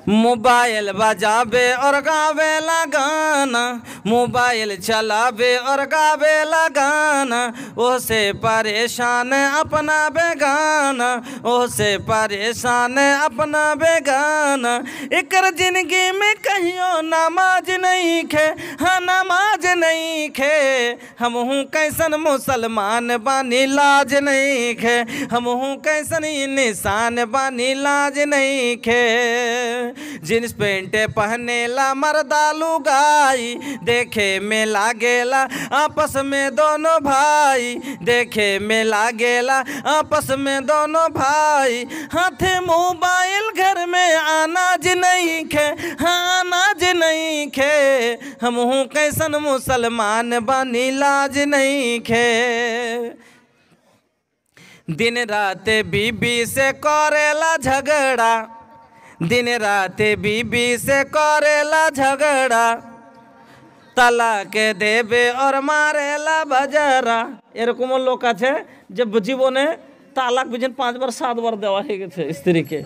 Mobile बजावे और गावेला गाना, मोबाइल चलावे और गावेला गाना, ओसे परेशान अपना बेगाना, ओसे परेशान अपना बेगाना। एकर जिंदगी में कहियो नमाज नहीं खे, हाँ नमाज नहीं खे। हम हूँ कैसन मुसलमान बानी लाज नहीं खे, हम हूँ कैसन निशान बानी लाज नहीं खे। जींस पेंट पहनेला मर्दा लुगाई, देखे में लागेला आपस में दोनों भाई, देखे में लागेला आपस में दोनों भाई। हाथे मोबाइल घर में अनाज नहीं खे, हाँ अनाज नहीं खे। हम हूँ कैसन मुसलमान बानी लाज नहीं खे। दिन रात बीबी से करेला झगड़ा, दिन रात बीबी से करेला झगड़ा, तलाक देवे और मारेला बजरा। एरकम लोक आछे जे जीवने तालाक बुझेन 5 বার 7 বার देवा হয়ে গেছে স্ত্রীকে।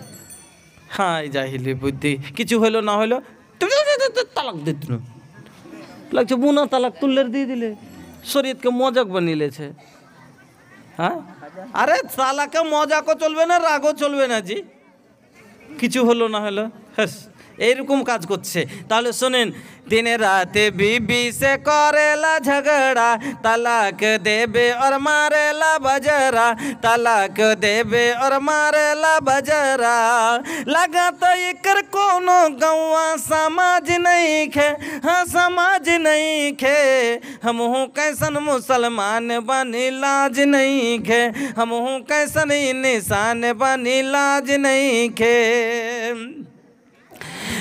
हाँ जाहिली बुद्धि किछु হইলো না হইলো তালাক দিত না, লাগছে বুনা তালাক তুললের দিয়ে দিলে, শরীয়তকে মজাক বানিয়ে লেছে। हाँ अरे তালাকে মজাকও চলবে না, রাগও চলবে না জি, কিছু হলো না হলো হ্যাঁ এইরকম কাজ করছে। তাহলে শোনেন, दिन रात बीबी से करेला झगड़ा, तलाक देवे और मारेला बजरा, तलाक देवे और मारेला बजरा। लगा तो एकर कोनो गौवा समाज नहीं खे, हाँ समाज नहीं खे। हम हूँ कैसन मुसलमान बनी लाज नहीं खे, हम हूँ कैसन निशान बनी लाज नहीं खे।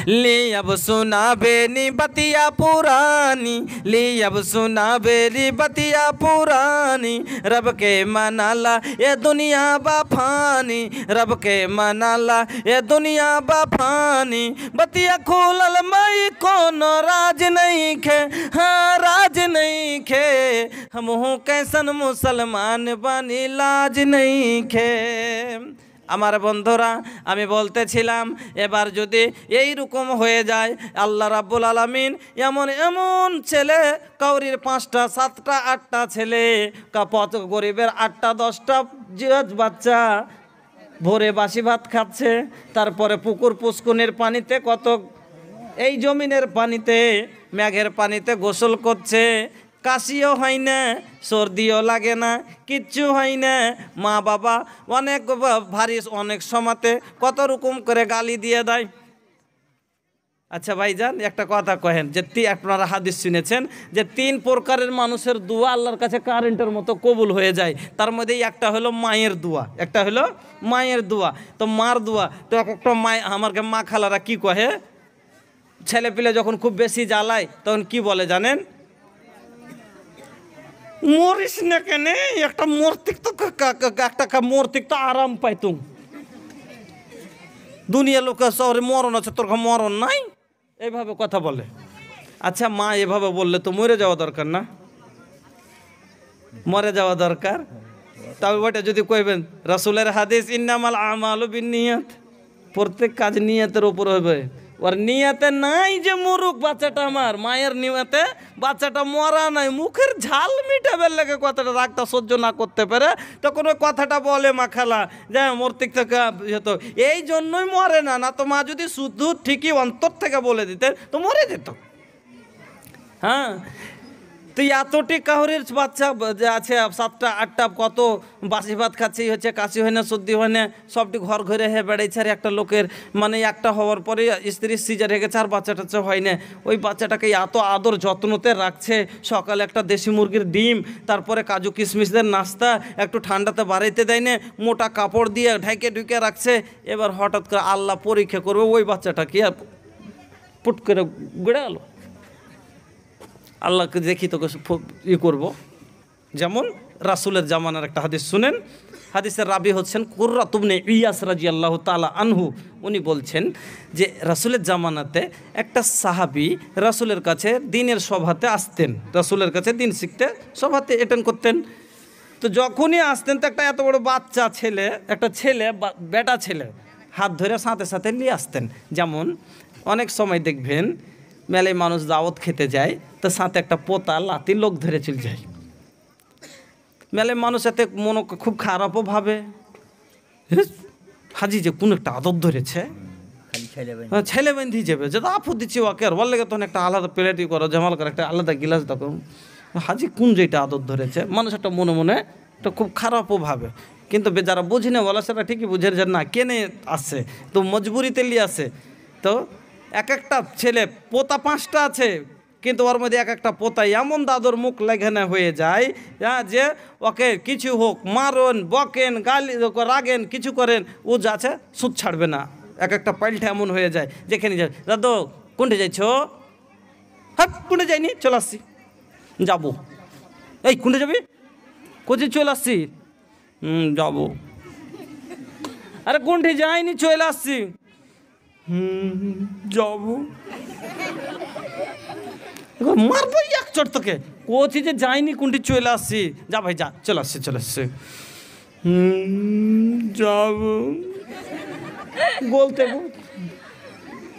ली अब सुना बेनी बतिया पुरानी, ली अब सुना बेनी बतिया पुरानी। रब के मनाला ये दुनिया बफानी, रब के मनाला ये दुनिया बफानी। बतिया खोलल मई कोनो राज नहीं खे, हाँ राज नहीं खे। हम हूँ कैसन मुसलमान बनी लाज नहीं खे। আমার বন্ধুরা আমি বলতেছিলাম, এবার যদি এই রকম হয়ে যায়, আল্লাহ রাব্বুল আলামিন এমন এমন ছেলে, কাউরির 5টা 7টা 8টা ছেলে, কত গরিবের 8টা 10টা বাচ্চা ভোরে বাসি ভাত খাচ্ছে, তারপরে পুকুর পুষ্কুনির পানিতে, কত এই জমিনের পানিতে, মেঘের পানিতে গোসল করছে, কাশিও হয় না, সর্দিও লাগে না, কিচ্ছু হয় না। মা বাবা অনেক ভারী, অনেক সময়তে কত রকম করে গালি দিয়ে দেয়। আচ্ছা ভাইজান একটা কথা কহেন, যে আপনারা হাদিস শুনেছেন যে 3 প্রকারের মানুষের দোয়া আল্লাহর কাছে কারেন্টের মতো কবুল হয়ে যায়। তার মধ্যে একটা হলো মায়ের দোয়া, একটা হলো মায়ের দোয়া। তো মার দোয়া তো একটা মায়, আমাকে মা খালারা কি কহে, ছেলে পিলে যখন খুব বেশি জ্বালায় তখন কি বলে জানেন, মরিস না কেন, একটা মর্তিক তো একটা মর্তিক তো আরাম পাইতুম, দুনিয়া লোক শহরে মরণ আছে, তোর মরণ নাই, এইভাবে কথা বলে। আচ্ছা মা এভাবে বললে তো মরে যাওয়া দরকার না, মরে যাওয়া দরকার। তবে ওইটা যদি কইবেন রাসূলের হাদিস ইন্নামাল আমালু বিন্নিয়াত, প্রত্যেক কাজ নিয়তের উপর হবে। ওর নিয়তে নাই যে মুরুক বাচ্চাটা, আমার মায়ের নিয়তে বাচ্চাটা মরা নাই, মুখের ঝাল মিটাবের লেগে কথাটা রাগটা সহ্য না করতে পারে, তখন ওই কথাটা বলে মা খালা যে মর্তিক থেকে হতো, এই জন্যই মরে না। না তো মা যদি শুধু ঠিকই অন্তর থেকে বলে দিতে তো মরে যেত। হ্যাঁ তো এতটি কাহরির বাচ্চা যে আছে 7টা 8টা, কত বাসি ভাত খাচ্ছেই হচ্ছে, কাশি হয় না, সর্দি হয় না, সবটি ঘর ঘরে হয়ে বেড়াইছে। আর একটা লোকের মানে একটা হওয়ার পরে স্ত্রীর সিজার হয়ে গেছে, আর বাচ্চা টাচ্চা হয় না, ওই বাচ্চাটাকে এত আদর যত্নতে রাখছে। সকালে একটা দেশি মুরগির ডিম, তারপরে কাজু কিশমিশদের নাস্তা, একটু ঠান্ডাতে বাড়াইতে দেয় না, মোটা কাপড় দিয়ে ঢেকে ঢুকে রাখছে। এবার হঠাৎ করে আল্লাহ পরীক্ষা করবে, ওই বাচ্চাটা কি আর পুট করে গড়ে গেল, আল্লাহকে দেখি তোকে ই করবো। যেমন রাসূলের জামানার একটা হাদিস শুনেন, হাদিসের রাবি হচ্ছেন কুররাত ইবনে ইয়াস রাদিয়াল্লাহু তাআলা আনহু। উনি বলছেন যে রাসূলের জামানাতে একটা সাহাবী রাসূলের কাছে দিনের সভাতে আসতেন, রাসূলের কাছে দিন শিখতে সভাতে অ্যাটেন্ড করতেন। তো যখনই আসতেন তো একটা এত বড় বাচ্চা ছেলে, একটা ছেলে বেটা ছেলে হাত ধরে সাথে সাথে নিয়ে আসতেন। যেমন অনেক সময় দেখবেন মেলায় মানুষ দাওয়াত খেতে যায়, তো সাথে একটা পোতা লাতি লোক ধরে চলে যায়। মেলায় মানুষ এতে মনে খুব খারাপও ভাবে, হাজি যে কোন একটা আদর ধরেছে, ছেলে বেঁধে যাবে যে আপু দিচ্ছি ওকে, আর বললে তখন একটা আলাদা প্লেটই করো, জামাল করে একটা আলাদা গিলাস দেখো, হাজি কোন যেটা আদর ধরেছে, মানুষ একটা মনে মনে একটা খুব খারাপও ভাবে। কিন্তু যারা বুঝি না বলা সেটা ঠিকই বুঝে যে না কেনে আসছে, তো মজবুরিতে নিয়ে আসে। তো এক একটা ছেলে পোতা 5টা আছে, কিন্তু ওর মধ্যে এক একটা পোতা এমন দাদর মুখ লেঘানো হয়ে যায় যে ওকে কিছু হোক মারেন বকেন গালি রাগেন কিছু করেন, ও যাচ্ছে সুদ ছাড়বে না। এক একটা পাল্টা এমন হয়ে যায় যেখানে যায়, দাদু কোনটে যাইছ, হ্যাঁ কোনটে যাইনি চলে আসছি, যাবো, এই কোনটে যাবি, কোচে চলে আসছি, যাবো, আরে কোনটে যাইনি চলে আসছি, যাবো, মারবো এক চট তোকে, কোচি যে যাইনি কোনটি চলে আসছি, যা ভাই যা চলে আসছি চলে আসছি, যাবো, বলতে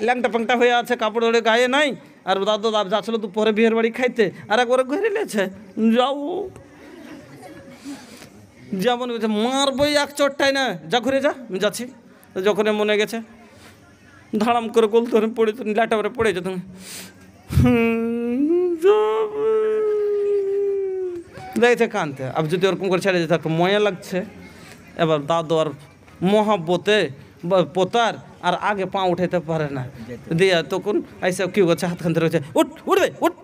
ল্যাংটা প্যাংটা হয়ে আছে, কাপড় ধরে গায়ে নাই, আর দাদু যাচ্ছিল তো পরে বিয়ের বাড়ি খাইতে, আর একবারে ঘুরে নিয়েছে, যাবো, যেমন মারবই এক চটটাই না, যা ঘুরে যা আমি যাচ্ছি। যখন মনে গেছে ধাড়াম করে গোল ধরে পড়ে লাটা করে পড়ে যেত, দেখছে কানতে। আব যদি ওরকম করে ছেড়ে যেত একটা ময়া লাগছে, এবার দাদু আর মহাব্বতে পোতার আর আগে পা উঠাইতে পারে না, দিয়া তখন এইসব কি করছে হাত খানতে রয়েছে, উঠ উঠবে উঠ।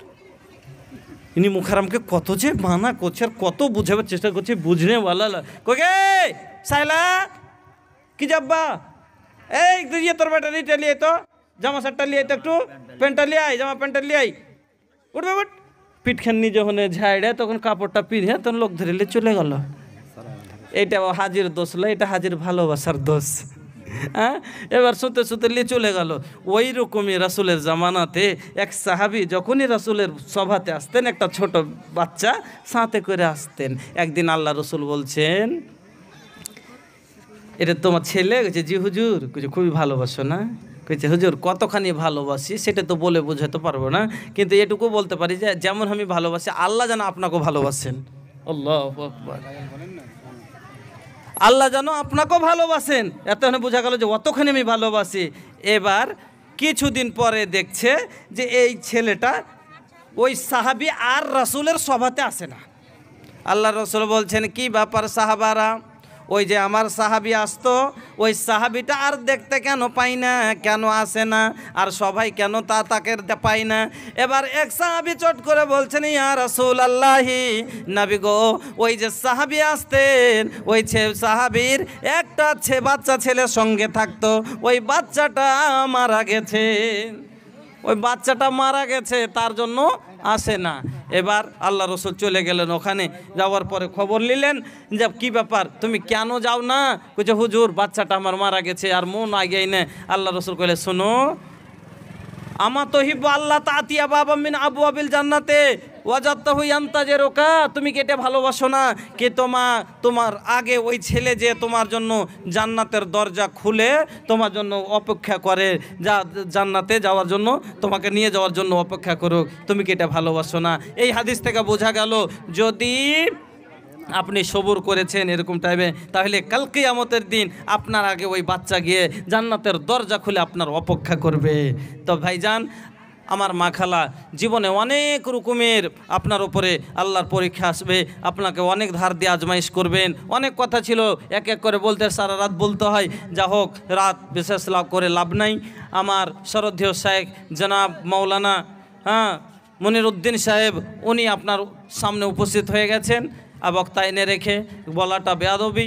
ইনি মুখারামকে কত যে মানা করছে আর কত বুঝাবার চেষ্টা করছে, বুঝনে বলা কোকে সাইলা কি যাব্বা, এই তুই তোর বেটা নিতে লিয়ে তো জামা শার্টটা লিয়ে তো একটু প্যান্টটা লিয়ে আই, জামা প্যান্টটা লিয়ে আই, উঠবে উঠ। পিঠখানি যখন ঝাড়ে তখন কাপড়টা পিঁধে তখন লোক ধরে নিয়ে চলে গেল। এটা হাজির দোষ নয়, এটা হাজির ভালোবাসার দোষ। হ্যাঁ, এবার শুতে শুতে নিয়ে চলে গেল। ওই রকমই রাসূলের জামানাতে এক সাহাবী যখনই রাসূলের সভাতে আসতেন, একটা ছোট বাচ্চা সাথে করে আসতেন। একদিন আল্লাহ রসুল বলছেন, এটা তোমার ছেলে? কইছে জি হুজুর। কইছে খুবই ভালোবাসো না? কইছে হুজুর কতখানি ভালোবাসি সেটা তো বলে বোঝাতে পারবো না, কিন্তু এটুকু বলতে পারি যে যেমন আমি ভালোবাসি আল্লাহ যেন আপনাকেও ভালোবাসেন। আল্লাহু আকবার। আল্লাহ যেন আপনাকেও ভালোবাসেন। এতক্ষণে বোঝা গেল যে অতখানি আমি ভালোবাসি। এবার কিছুদিন পরে দেখছে যে এই ছেলেটা ওই সাহাবী আর রাসূলের সভাতে আসে না। আল্লাহ রসুল বলছেন কি ব্যাপার সাহাবারা, ওই যে আমার সাহাবী আসতো ওই সাহাবীটা আর দেখতে কেন পাই না, কেন আসে না, আর সবাই কেন তাকে পাই না। এবার এক সাহাবী চট করে বলছেন ইয়া রাসূলুল্লাহি, নবী গো ওই যে সাহাবী আসতেন ওই সাহাবীর একটা বাচ্চা ছেলের সঙ্গে থাকতো, ওই বাচ্চাটা মারা গেছে, ওই বাচ্চাটা মারা গেছে তার জন্য আসে না। এবার আল্লাহ রসুল চলে গেলেন ওখানে, যাওয়ার পরে খবর নিলেন যে কি ব্যাপার তুমি কেন যাও না? কইছে হুজুর বাচ্চাটা আমার মারা গেছে আর মন আগেই না। আল্লাহ রসুল কইলে শোনো, আমা তহিব আল্লাহ তাতিয়া বাবা মিন আবু আবিল জান্নাতে ওয়াজাত্তাহু ইয়ান্তাজিরুকা, তুমি কি এটা ভালোবাসো না কি তোমার আগে ওই ছেলে যে তোমার জন্য জান্নাতের দরজা খুলে তোমার জন্য অপেক্ষা করে, যা জান্নাতে যাওয়ার জন্য তোমাকে নিয়ে যাওয়ার জন্য অপেক্ষা করুক, তুমি কি এটা ভালোবাসো না? এই হাদিস থেকে বোঝা গেল যদি আপনি সবুর করেছেন এরকম টাইমে, তাহলে কাল কিয়ামতের দিন আপনার আগে ওই বাচ্চা গিয়ে জান্নাতের দরজা খুলে আপনার অপেক্ষা করবে। তো ভাইজান আমার মা খালা, জীবনে অনেক রকমের আপনার উপরে আল্লাহর পরীক্ষা আসবে, আপনাকে অনেক ধার দিয়ে আজমাইশ করবেন। অনেক কথা ছিল এক এক করে বলতে সারা রাত বলতে হয়, যা হোক রাত বিশেষ লাভ করে লাভ নাই। আমার শ্রদ্ধেয় শেখ জনাব মৌলানা মনিরউদ্দিন সাহেব উনি আপনার সামনে উপস্থিত হয়ে গেছেন, বক্তা এনে রেখে বলাটা বেয়াদবি।